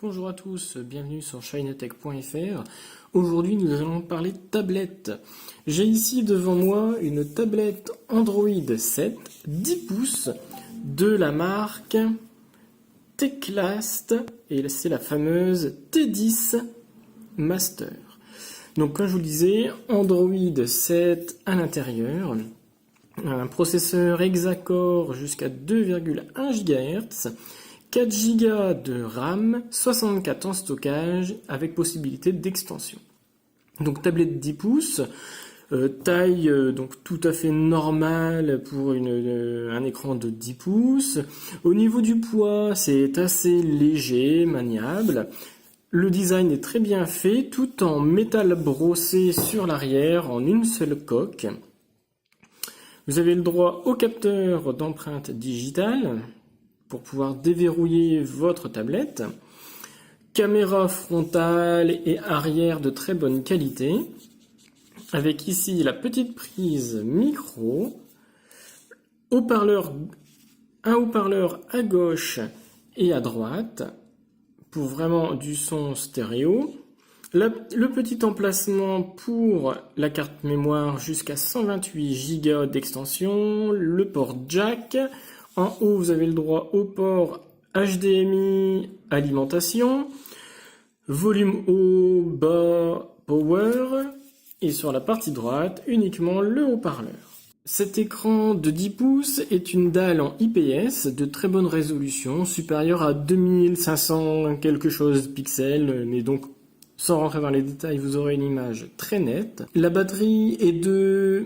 Bonjour à tous, bienvenue sur shinatech.fr. Aujourd'hui nous allons parler de tablettes. J'ai ici devant moi une tablette Android 7 10 pouces de la marque Teclast et c'est la fameuse T10 Master. Donc comme je vous le disais, Android 7 à l'intérieur, un processeur Hexacore jusqu'à 2,1 GHz, 4 Go de RAM, 64 en stockage avec possibilité d'extension. Donc tablette 10 pouces, taille donc tout à fait normale pour un écran de 10 pouces. Au niveau du poids, c'est assez léger, maniable. Le design est très bien fait, tout en métal brossé sur l'arrière en une seule coque. Vous avez le droit au capteur d'empreinte digitale pour pouvoir déverrouiller votre tablette. Caméra frontale et arrière de très bonne qualité. Avec ici la petite prise micro. Un haut-parleur à gauche et à droite pour vraiment du son stéréo. Le petit emplacement pour la carte mémoire jusqu'à 128 Go d'extension. Le port jack. En haut, vous avez le droit au port HDMI alimentation. Volume haut, bas, power. Et sur la partie droite, uniquement le haut-parleur. Cet écran de 10 pouces est une dalle en IPS de très bonne résolution, supérieure à 2500 quelque chose pixels, mais donc sans rentrer dans les détails, vous aurez une image très nette. La batterie est de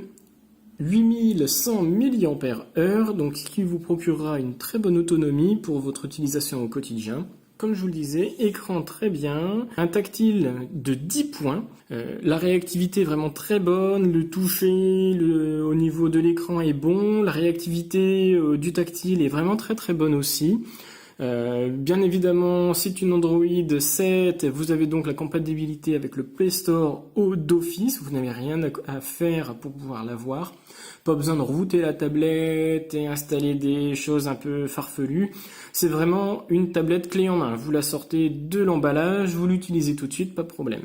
8100 mAh, donc ce qui vous procurera une très bonne autonomie pour votre utilisation au quotidien. Comme je vous le disais, écran très bien, un tactile de 10 points, la réactivité est vraiment très bonne, le toucher au niveau de l'écran est bon, la réactivité du tactile est vraiment très très bonne aussi. Bien évidemment, c'est une Android 7, vous avez donc la compatibilité avec le Play Store d'office, vous n'avez rien à faire pour pouvoir l'avoir. Pas besoin de router la tablette et installer des choses un peu farfelues. C'est vraiment une tablette clé en main. Vous la sortez de l'emballage, vous l'utilisez tout de suite, pas de problème.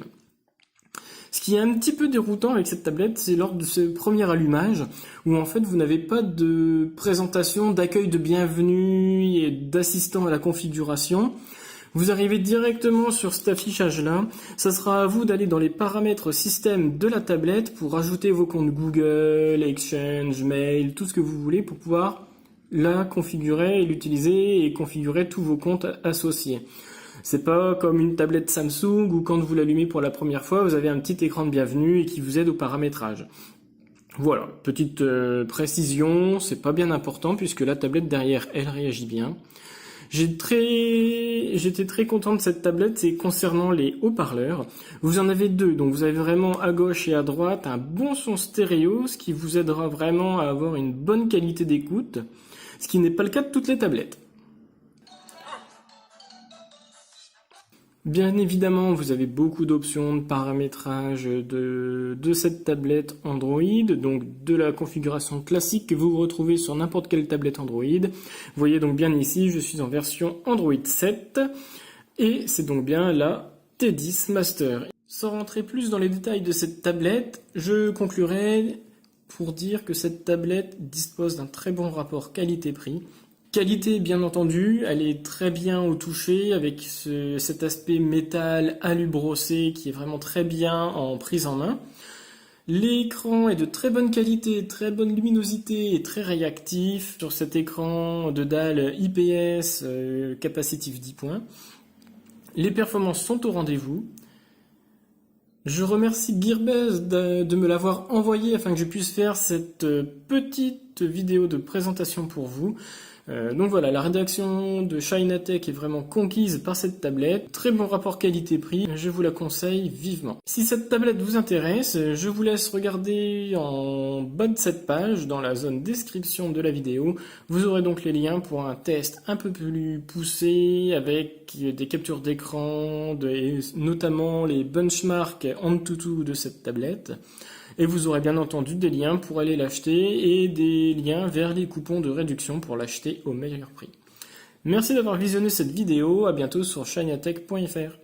Ce qui est un petit peu déroutant avec cette tablette, c'est lors de ce premier allumage, où en fait vous n'avez pas de présentation, d'accueil de bienvenue et d'assistant à la configuration. Vous arrivez directement sur cet affichage-là. Ça sera à vous d'aller dans les paramètres système de la tablette pour ajouter vos comptes Google, Exchange, Mail, tout ce que vous voulez pour pouvoir la configurer et l'utiliser et configurer tous vos comptes associés. C'est pas comme une tablette Samsung où quand vous l'allumez pour la première fois, vous avez un petit écran de bienvenue et qui vous aide au paramétrage. Voilà, petite précision, c'est pas bien important puisque la tablette derrière, elle réagit bien. J'étais très content de cette tablette, c'est concernant les haut-parleurs. Vous en avez deux, donc vous avez vraiment à gauche et à droite un bon son stéréo, ce qui vous aidera vraiment à avoir une bonne qualité d'écoute, ce qui n'est pas le cas de toutes les tablettes. Bien évidemment, vous avez beaucoup d'options de paramétrage de cette tablette Android, donc de la configuration classique que vous retrouvez sur n'importe quelle tablette Android. Vous voyez donc bien ici, je suis en version Android 7 et c'est donc bien la T10 Master. Sans rentrer plus dans les détails de cette tablette, je conclurai pour dire que cette tablette dispose d'un très bon rapport qualité-prix. Qualité, bien entendu, elle est très bien au toucher avec cet aspect métal alu brossé qui est vraiment très bien en prise en main. L'écran est de très bonne qualité, très bonne luminosité et très réactif sur cet écran de dalle IPS capacitif 10 points. Les performances sont au rendez-vous. Je remercie Gearbest de me l'avoir envoyé afin que je puisse faire cette petite vidéo de présentation pour vous. Donc voilà, la rédaction de Shinatech est vraiment conquise par cette tablette. Très bon rapport qualité-prix, je vous la conseille vivement. Si cette tablette vous intéresse, je vous laisse regarder en bas de cette page, dans la zone description de la vidéo. Vous aurez donc les liens pour un test un peu plus poussé avec des captures d'écran, notamment les benchmarks Antutu de cette tablette. Et vous aurez bien entendu des liens pour aller l'acheter et des liens vers les coupons de réduction pour l'acheter au meilleur prix. Merci d'avoir visionné cette vidéo, à bientôt sur shiniatech.fr.